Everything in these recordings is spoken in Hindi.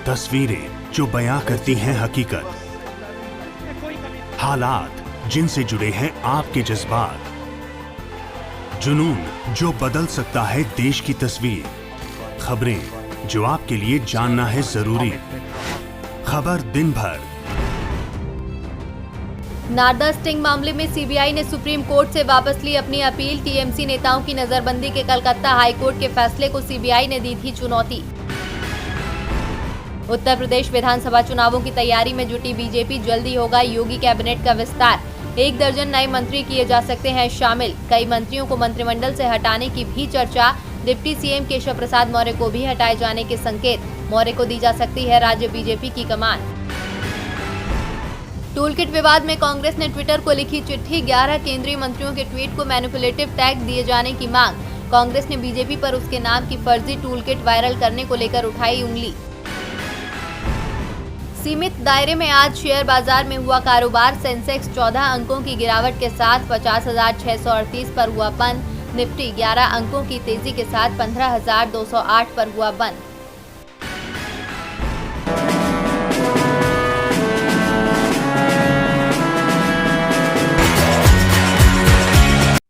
तस्वीरें जो बयां करती हैं हकीकत, हालात जिनसे जुड़े हैं आपके जज्बात, जुनून जो बदल सकता है देश की तस्वीर, खबरें जो आपके लिए जानना है जरूरी। खबर दिन भर। नारदा स्टिंग मामले में सीबीआई ने सुप्रीम कोर्ट से वापस ली अपनी अपील। टीएमसी नेताओं की नजरबंदी के कलकत्ता हाईकोर्ट के फैसले को सीबीआई ने दी थी चुनौती। उत्तर प्रदेश विधानसभा चुनावों की तैयारी में जुटी बीजेपी, जल्दी होगा योगी कैबिनेट का विस्तार। 1 दर्जन नए मंत्री किए जा सकते हैं शामिल। कई मंत्रियों को मंत्रिमंडल से हटाने की भी चर्चा। डिप्टी सीएम केशव प्रसाद मौर्य को भी हटाए जाने के संकेत। मौर्य को दी जा सकती है राज्य बीजेपी की कमान। टूलकिट विवाद में कांग्रेस ने ट्विटर को लिखी चिट्ठी। 11 केंद्रीय मंत्रियों के ट्वीट को मैनिपुलेटिव टैग दिए जाने की मांग। कांग्रेस ने बीजेपी पर उसके नाम की फर्जी टूलकिट वायरल करने को लेकर उठाई उंगली। सीमित दायरे में आज शेयर बाजार में हुआ कारोबार। सेंसेक्स 14 अंकों की गिरावट के साथ 50,638 पर हुआ बंद। निफ्टी 11 अंकों की तेजी के साथ 15,208 पर हुआ बंद।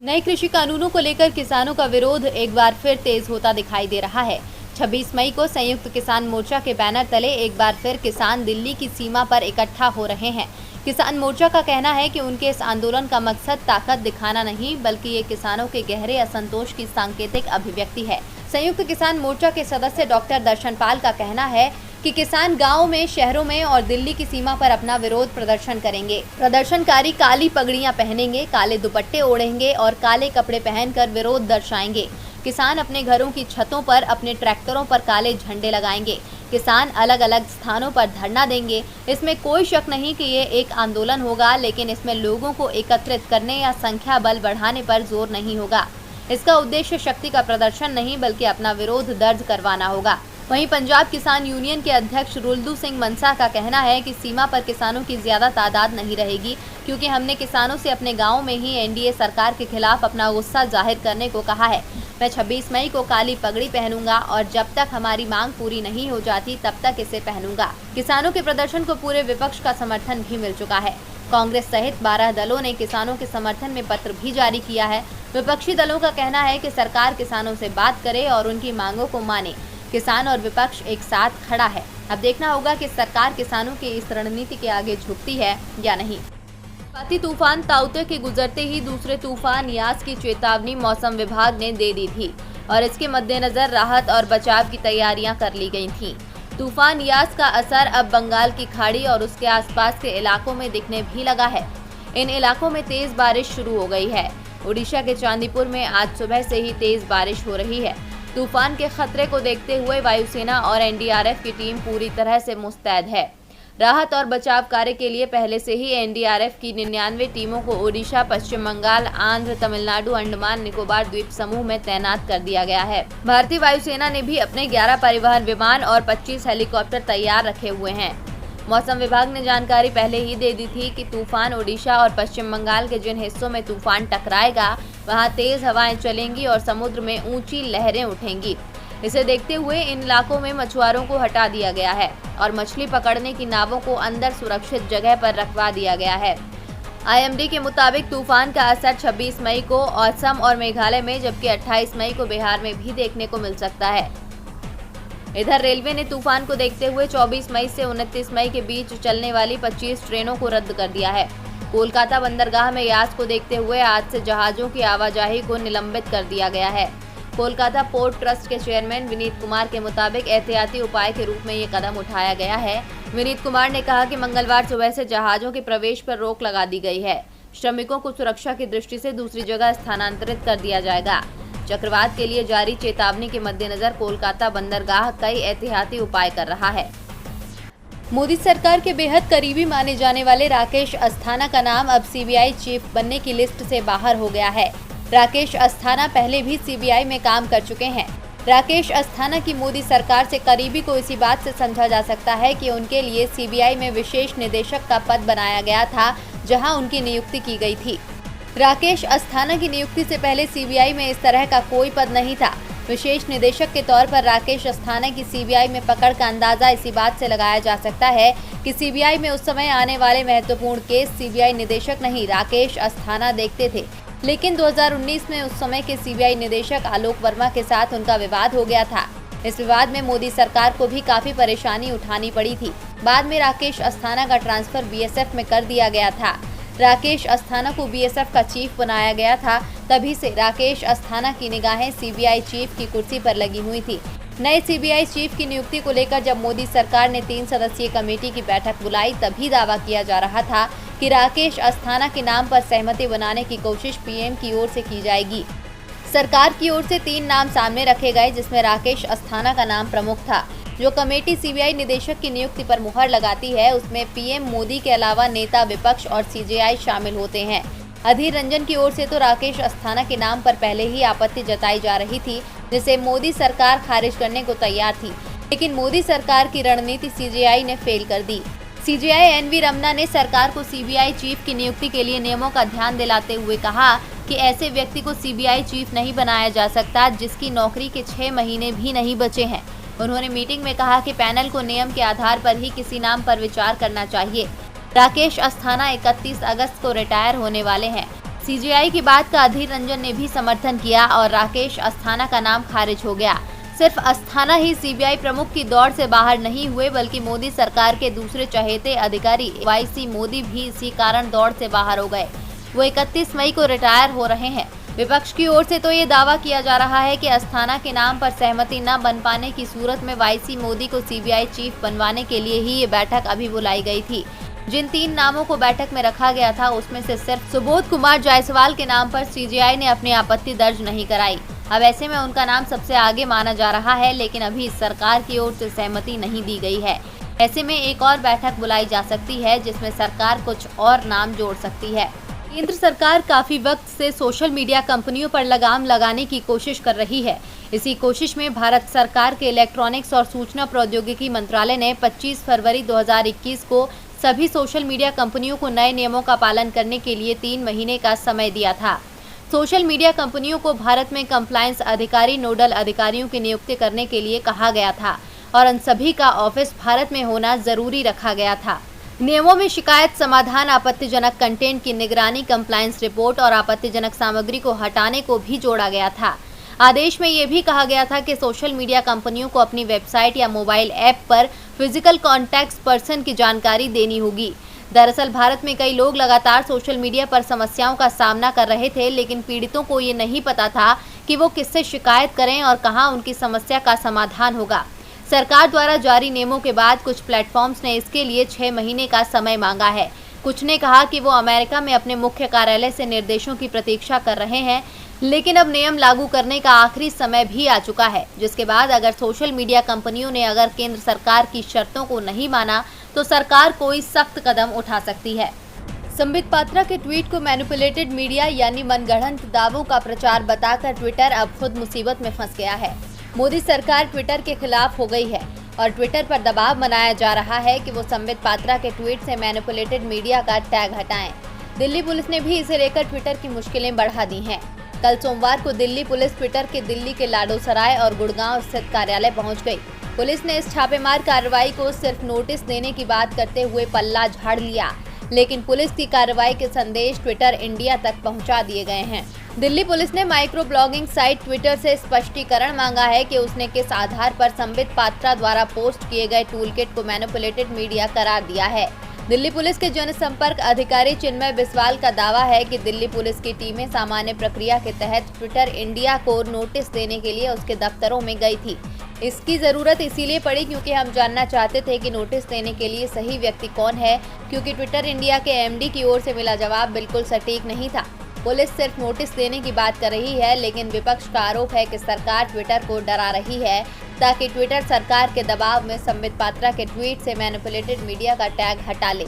नए कृषि कानूनों को लेकर किसानों का विरोध एक बार फिर तेज होता दिखाई दे रहा है। 26 मई को संयुक्त किसान मोर्चा के बैनर तले एक बार फिर किसान दिल्ली की सीमा पर इकट्ठा हो रहे हैं। किसान मोर्चा का कहना है कि उनके इस आंदोलन का मकसद ताकत दिखाना नहीं, बल्कि ये किसानों के गहरे असंतोष की सांकेतिक अभिव्यक्ति है। संयुक्त किसान मोर्चा के सदस्य डॉक्टर दर्शनपाल का कहना है कि किसान गाँव में, शहरों में और दिल्ली की सीमा पर अपना विरोध प्रदर्शन करेंगे। प्रदर्शनकारी काली पगड़ियां पहनेंगे, काले दुपट्टे ओढ़ेंगे और काले कपड़े पहनकर विरोध दर्शाएंगे। किसान अपने घरों की छतों पर, अपने ट्रैक्टरों पर काले झंडे लगाएंगे। किसान अलग अलग स्थानों पर धरना देंगे। इसमें कोई शक नहीं कि ये एक आंदोलन होगा, लेकिन इसमें लोगों को एकत्रित करने या संख्या बल बढ़ाने पर जोर नहीं होगा। इसका उद्देश्य शक्ति का प्रदर्शन नहीं, बल्कि अपना विरोध दर्ज करवाना होगा। वहीं पंजाब किसान यूनियन के अध्यक्ष रुलदू सिंह मनसा का कहना है कि सीमा पर किसानों की ज्यादा तादाद नहीं रहेगी, क्योंकि हमने किसानों से अपने गाँव में ही एनडीए सरकार के खिलाफ अपना गुस्सा जाहिर करने को कहा है। मैं 26 मई को काली पगड़ी पहनूंगा और जब तक हमारी मांग पूरी नहीं हो जाती तब तक इसे पहनूंगा। किसानों के प्रदर्शन को पूरे विपक्ष का समर्थन भी मिल चुका है। कांग्रेस सहित 12 दलों ने किसानों के समर्थन में पत्र भी जारी किया है। विपक्षी दलों का कहना है कि सरकार किसानों से बात करे और उनकी मांगों को माने। किसान और विपक्ष एक साथ खड़ा है। अब देखना होगा कि सरकार किसानों की इस रणनीति के आगे झुकती है या नहीं। चक्रवाती तूफान ताउते के गुजरते ही दूसरे तूफान यास की चेतावनी मौसम विभाग ने दे दी थी और इसके मद्देनजर राहत और बचाव की तैयारियां कर ली गई थीं। तूफान यास का असर अब बंगाल की खाड़ी और उसके आसपास के इलाकों में दिखने भी लगा है। इन इलाकों में तेज बारिश शुरू हो गई है। ओडिशा के चांदीपुर में आज सुबह से ही तेज बारिश हो रही है। तूफान के खतरे को देखते हुए वायुसेना और एनडीआरएफ की टीम पूरी तरह से मुस्तैद है। राहत और बचाव कार्य के लिए पहले से ही एनडीआरएफ की 99 टीमों को ओडिशा, पश्चिम बंगाल, आंध्र, तमिलनाडु, अंडमान निकोबार द्वीप समूह में तैनात कर दिया गया है। भारतीय वायुसेना ने भी अपने 11 परिवहन विमान और 25 हेलीकॉप्टर तैयार रखे हुए हैं। मौसम विभाग ने जानकारी पहले ही दे दी थी कि तूफान ओडिशा और पश्चिम बंगाल के जिन हिस्सों में तूफान टकराएगा वहां तेज हवाएं चलेंगी और समुद्र में ऊंची लहरें उठेंगी। इसे देखते हुए इन इलाकों में मछुआरों को हटा दिया गया है और मछली पकड़ने की नावों को अंदर सुरक्षित जगह पर रखवा दिया गया है। आईएमडी के मुताबिक तूफान का असर 26 मई को असम और मेघालय में, जबकि 28 मई को बिहार में भी देखने को मिल सकता है। इधर रेलवे ने तूफान को देखते हुए 24 मई से 29 मई के बीच चलने वाली 25 ट्रेनों को रद्द कर दिया है। कोलकाता बंदरगाह में यास को देखते हुए आज से जहाजों की आवाजाही को निलंबित कर दिया गया है। कोलकाता पोर्ट ट्रस्ट के चेयरमैन विनीत कुमार के मुताबिक एहतियाती उपाय के रूप में ये कदम उठाया गया है। विनीत कुमार ने कहा कि मंगलवार सुबह से जहाजों के प्रवेश पर रोक लगा दी गई है। श्रमिकों को सुरक्षा की दृष्टि से दूसरी जगह स्थानांतरित कर दिया जाएगा। चक्रवात के लिए जारी चेतावनी के मद्देनजर कोलकाता बंदरगाह कई एहतियाती उपाय कर रहा है। मोदी सरकार के बेहद करीबी माने जाने वाले राकेश अस्थाना का नाम अब सीबीआई चीफ बनने की लिस्ट से बाहर हो गया है। राकेश अस्थाना पहले भी सीबीआई में काम कर चुके हैं। राकेश अस्थाना की मोदी सरकार से करीबी को इसी बात से समझा जा सकता है कि उनके लिए सीबीआई में विशेष निदेशक का पद बनाया गया था, जहां उनकी नियुक्ति की गई थी। राकेश अस्थाना की नियुक्ति से पहले सीबीआई में इस तरह का कोई पद नहीं था। विशेष निदेशक के तौर पर राकेश अस्थाना की सीबीआई में पकड़ का अंदाजा इसी बात से लगाया जा सकता है कि सीबीआई में उस समय आने वाले महत्वपूर्ण केस सीबीआई निदेशक नहीं राकेश अस्थाना देखते थे। लेकिन 2019 में उस समय के सीबीआई निदेशक आलोक वर्मा के साथ उनका विवाद हो गया था। इस विवाद में मोदी सरकार को भी काफी परेशानी उठानी पड़ी थी। बाद में राकेश अस्थाना का ट्रांसफर बीएसएफ में कर दिया गया था। राकेश अस्थाना को बीएसएफ का चीफ बनाया गया था। तभी से राकेश अस्थाना की निगाहें सीबीआई चीफ की कुर्सी पर लगी हुई थी। नए सीबीआई चीफ की नियुक्ति को लेकर जब मोदी सरकार ने 3 सदस्यीय कमेटी की बैठक बुलाई, तभी दावा किया जा रहा था कि राकेश अस्थाना के नाम पर सहमति बनाने की कोशिश पीएम की ओर से की जाएगी। सरकार की ओर से 3 नाम सामने रखे गए, जिसमें राकेश अस्थाना का नाम प्रमुख था। जो कमेटी सीबीआई निदेशक की नियुक्ति पर मुहर लगाती है, उसमें पीएम मोदी के अलावा नेता विपक्ष और सीजेआई शामिल होते हैं। अधीर रंजन की ओर से तो राकेश अस्थाना के नाम पर पहले ही आपत्ति जताई जा रही थी, जिसे मोदी सरकार खारिज करने को तैयार थी। लेकिन मोदी सरकार की रणनीति सीजेआई ने फेल कर दी। सीजेआई एनवी रमना ने सरकार को सीबीआई चीफ की नियुक्ति के लिए नियमों का ध्यान दिलाते हुए कहा कि ऐसे व्यक्ति को सीबीआई चीफ नहीं बनाया जा सकता जिसकी नौकरी के 6 महीने भी नहीं बचे हैं। उन्होंने मीटिंग में कहा कि पैनल को नियम के आधार पर ही किसी नाम पर विचार करना चाहिए। राकेश अस्थाना 31 अगस्त को रिटायर होने वाले हैं। सीजेआई की बात का अधीर रंजन ने भी समर्थन किया और राकेश अस्थाना का नाम खारिज हो गया। सिर्फ अस्थाना ही सीबीआई प्रमुख की दौड़ से बाहर नहीं हुए, बल्कि मोदी सरकार के दूसरे चहेते अधिकारी वाईसी मोदी भी इसी कारण दौड़ से बाहर हो गए। वो 31 मई को रिटायर हो रहे हैं। विपक्ष की ओर से तो ये दावा किया जा रहा है कि अस्थाना के नाम पर सहमति न बन पाने की सूरत में वाईसी मोदी को सीबीआई चीफ बनवाने के लिए ही ये बैठक अभी बुलाई गई थी। जिन 3 नामों को बैठक में रखा गया था, उसमें से सिर्फ सुबोध कुमार जायसवाल के नाम पर सीजेआई ने अपनी आपत्ति दर्ज नहीं कराई। अब ऐसे में उनका नाम सबसे आगे माना जा रहा है, लेकिन अभी सरकार की ओर से सहमति नहीं दी गई है। ऐसे में एक और बैठक बुलाई जा सकती है, जिसमें सरकार कुछ और नाम जोड़ सकती है। केंद्र सरकार काफी वक्त से सोशल मीडिया कंपनियों पर लगाम लगाने की कोशिश कर रही है। इसी कोशिश में भारत सरकार के इलेक्ट्रॉनिक्स और सूचना प्रौद्योगिकी मंत्रालय ने 25 फरवरी 2021 को सभी सोशल मीडिया कंपनियों को नए नियमों का पालन करने के लिए 3 महीने का समय दिया था। सोशल मीडिया कंपनियों को भारत में कंप्लायंस अधिकारी, नोडल अधिकारियों की नियुक्ति करने के लिए कहा गया था और उन सभी का ऑफिस भारत में होना जरूरी रखा गया था। नियमों में शिकायत समाधान, आपत्तिजनक कंटेंट की निगरानी, कंप्लायंस रिपोर्ट और आपत्तिजनक सामग्री को हटाने को भी जोड़ा गया था। आदेश में ये भी कहा गया था कि सोशल मीडिया कंपनियों को अपनी वेबसाइट या मोबाइल ऐप पर फिजिकल कॉन्टैक्ट पर्सन की जानकारी देनी होगी। दरअसल भारत में कई लोग लगातार सोशल मीडिया पर समस्याओं का सामना कर रहे थे, लेकिन पीड़ितों को ये नहीं पता था कि वो किससे शिकायत करें और कहां उनकी समस्या का समाधान होगा। सरकार द्वारा जारी नियमों के बाद कुछ प्लेटफॉर्म्स ने इसके लिए 6 महीने का समय मांगा है। कुछ ने कहा कि वो अमेरिका में अपने मुख्य कार्यालय से निर्देशों की प्रतीक्षा कर रहे हैं, लेकिन अब नियम लागू करने का आखिरी समय भी आ चुका है, जिसके बाद अगर सोशल मीडिया कंपनियों ने अगर केंद्र सरकार की शर्तों को नहीं माना तो सरकार कोई सख्त कदम उठा सकती है। संबित पात्रा के ट्वीट को मैनिपुलेटेड मीडिया यानी मनगढ़ंत दावों का प्रचार बताकर ट्विटर अब खुद मुसीबत में फंस गया है। मोदी सरकार ट्विटर के खिलाफ हो गई है और ट्विटर पर दबाव बनाया जा रहा है कि वो संबित पात्रा के ट्वीट से मैनिपुलेटेड मीडिया का टैग हटाएं। दिल्ली पुलिस ने भी इसे लेकर ट्विटर की मुश्किलें बढ़ा दी हैं। कल सोमवार को दिल्ली पुलिस ट्विटर के दिल्ली के लाडोसराय और गुड़गांव स्थित कार्यालय पहुंच गई। पुलिस ने इस छापेमार कार्रवाई को सिर्फ नोटिस देने की बात करते हुए पल्ला झाड़ लिया, लेकिन पुलिस की कार्रवाई के संदेश ट्विटर इंडिया तक पहुंचा दिए गए हैं। दिल्ली पुलिस ने माइक्रो ब्लॉगिंग साइट ट्विटर से स्पष्टीकरण मांगा है कि उसने किस आधार पर संबित पात्रा द्वारा पोस्ट किए गए टूलकिट को मैनिपुलेटेड मीडिया करार दिया है। दिल्ली पुलिस के जनसंपर्क अधिकारी चिन्मय बिस्वाल का दावा है कि दिल्ली पुलिस की टीमें सामान्य प्रक्रिया के तहत ट्विटर इंडिया को नोटिस देने के लिए उसके दफ्तरों में गई थी। इसकी जरूरत इसीलिए पड़ी क्योंकि हम जानना चाहते थे कि नोटिस देने के लिए सही व्यक्ति कौन है, क्योंकि ट्विटर इंडिया के एमडी की ओर से मिला जवाब बिल्कुल सटीक नहीं था। पुलिस सिर्फ नोटिस देने की बात कर रही है, लेकिन विपक्ष का आरोप है कि सरकार ट्विटर को डरा रही है ताकि ट्विटर सरकार के दबाव में संबित पात्रा के ट्वीट से मैनिपुलेटेड मीडिया का टैग हटा ले।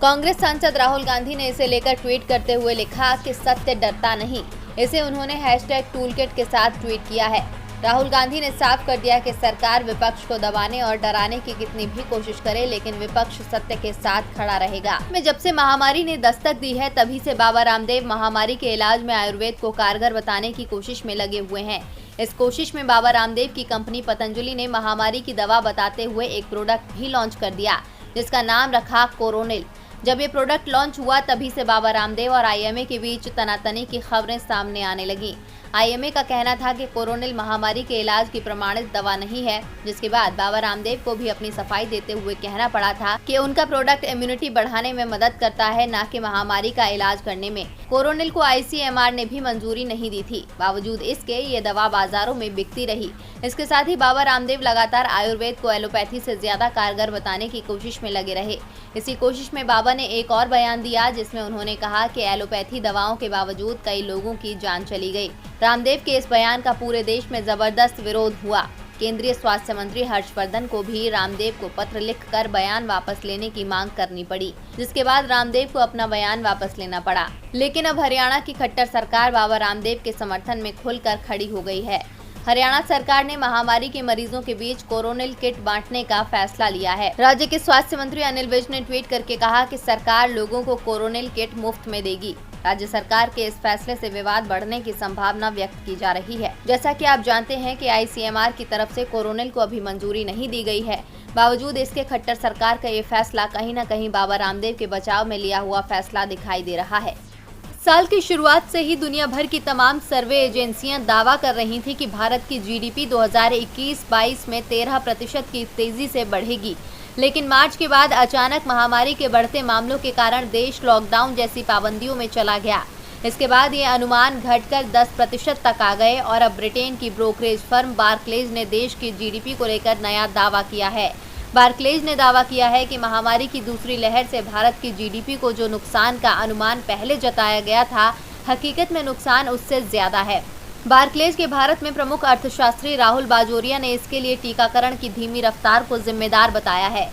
कांग्रेस सांसद राहुल गांधी ने इसे लेकर ट्वीट करते हुए लिखा कि सत्य डरता नहीं। इसे उन्होंने हैशटैग टूलकिट के साथ ट्वीट किया है। राहुल गांधी ने साफ कर दिया कि सरकार विपक्ष को दबाने और डराने की कितनी भी कोशिश करे, लेकिन विपक्ष सत्य के साथ खड़ा रहेगा। जब से महामारी ने दस्तक दी है, तभी से बाबा रामदेव महामारी के इलाज में आयुर्वेद को कारगर बताने की कोशिश में लगे हुए हैं। इस कोशिश में बाबा रामदेव की कंपनी पतंजलि ने महामारी की दवा बताते हुए एक प्रोडक्ट भी लॉन्च कर दिया, जिसका नाम रखा कोरोनिल। जब ये प्रोडक्ट लॉन्च हुआ, तभी से बाबा रामदेव और आईएमए के बीच तनातनी की खबरें सामने आने लगी। आईएमए का कहना था कि कोरोनिल महामारी के इलाज की प्रमाणित दवा नहीं है, जिसके बाद बाबा रामदेव को भी अपनी सफाई देते हुए कहना पड़ा था कि उनका प्रोडक्ट इम्यूनिटी बढ़ाने में मदद करता है, न कि महामारी का इलाज करने में। कोरोनिल को आईसीएमआर ने भी मंजूरी नहीं दी थी। बावजूद इसके ये दवा बाजारों में बिकती रही। इसके साथ ही बाबा रामदेव लगातार आयुर्वेद को एलोपैथी से ज्यादा कारगर बताने की कोशिश में लगे रहे। इसी कोशिश में बाबा ने एक और बयान दिया, जिसमें उन्होंने कहा कि एलोपैथी दवाओं के बावजूद कई लोगों की जान चली गई। रामदेव के इस बयान का पूरे देश में जबरदस्त विरोध हुआ। केंद्रीय स्वास्थ्य मंत्री हर्षवर्धन को भी रामदेव को पत्र लिखकर बयान वापस लेने की मांग करनी पड़ी, जिसके बाद रामदेव को अपना बयान वापस लेना पड़ा। लेकिन अब हरियाणा की खट्टर सरकार बाबा रामदेव के समर्थन में खुलकर खड़ी हो गई है। हरियाणा सरकार ने महामारी के मरीजों के बीच कोरोनिल किट बांटने का फैसला लिया है। राज्य के स्वास्थ्य मंत्री अनिल विज ने ट्वीट करके कहा कि सरकार लोगों को कोरोनिल किट मुफ्त में देगी। राज्य सरकार के इस फैसले से विवाद बढ़ने की संभावना व्यक्त की जा रही है। जैसा कि आप जानते हैं कि आईसीएमआर की तरफ से कोरोनिल को अभी मंजूरी नहीं दी गई है। बावजूद इसके खट्टर सरकार का ये फैसला कहीं न कहीं बाबा रामदेव के बचाव में लिया हुआ फैसला दिखाई दे रहा है। साल की शुरुआत से ही दुनिया भर की तमाम सर्वे एजेंसियां दावा कर रही थी कि भारत की जीडीपी 2021-22 में 13% की तेजी से बढ़ेगी। लेकिन मार्च के बाद अचानक महामारी के बढ़ते मामलों के कारण देश लॉकडाउन जैसी पाबंदियों में चला गया। इसके बाद ये अनुमान घटकर 10% तक आ गए और अब ब्रिटेन की ब्रोकरेज फर्म बार्कलेज ने देश की जीडीपी को लेकर नया दावा किया है। बार्कलेज ने दावा किया है कि महामारी की दूसरी लहर से भारत की जीडीपी को जो नुकसान का अनुमान पहले जताया गया था, हकीकत में नुकसान उससे ज्यादा है। बार्कलेज के भारत में प्रमुख अर्थशास्त्री राहुल बाजोरिया ने इसके लिए टीकाकरण की धीमी रफ्तार को जिम्मेदार बताया है।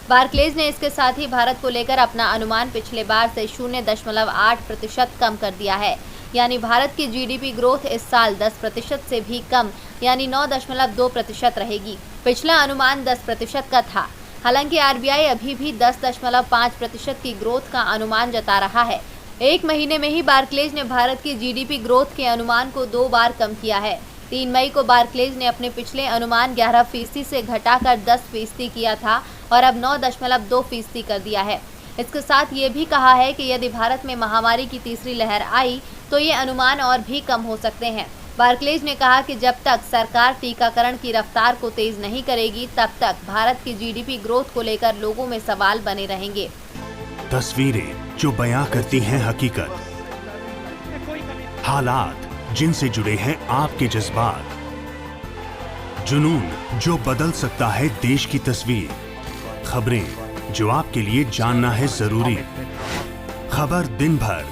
बार्कलेज ने इसके साथ ही भारत को लेकर अपना अनुमान पिछले बार से 0.8% कम कर दिया है। यानी भारत की जीडीपी ग्रोथ इस साल 10% से भी कम यानी 9.2% रहेगी। पिछला अनुमान 10% का था। हालांकि आरबीआई अभी भी 10.5% की ग्रोथ का अनुमान जता रहा है। एक महीने में ही बार्कलेज ने भारत की जीडीपी ग्रोथ के अनुमान को 2 बार कम किया है। 3 मई को बार्कलेज ने अपने पिछले अनुमान 11% से घटाकर 10% किया था और अब 9.2% कर दिया है। इसके साथ ये भी कहा है कि यदि भारत में महामारी की तीसरी लहर आई तो ये अनुमान और भी कम हो सकते हैं। बार्कलेज ने कहा कि जब तक सरकार टीकाकरण की रफ्तार को तेज नहीं करेगी, तब तक भारत की जीडीपी ग्रोथ को लेकर लोगों में सवाल बने रहेंगे। तस्वीरें जो बयां करती हैं हकीकत, हालात जिनसे जुड़े हैं आपके जज्बात, जुनून जो बदल सकता है देश की तस्वीर, खबरें जो आपके लिए जानना है जरूरी। खबर दिन भर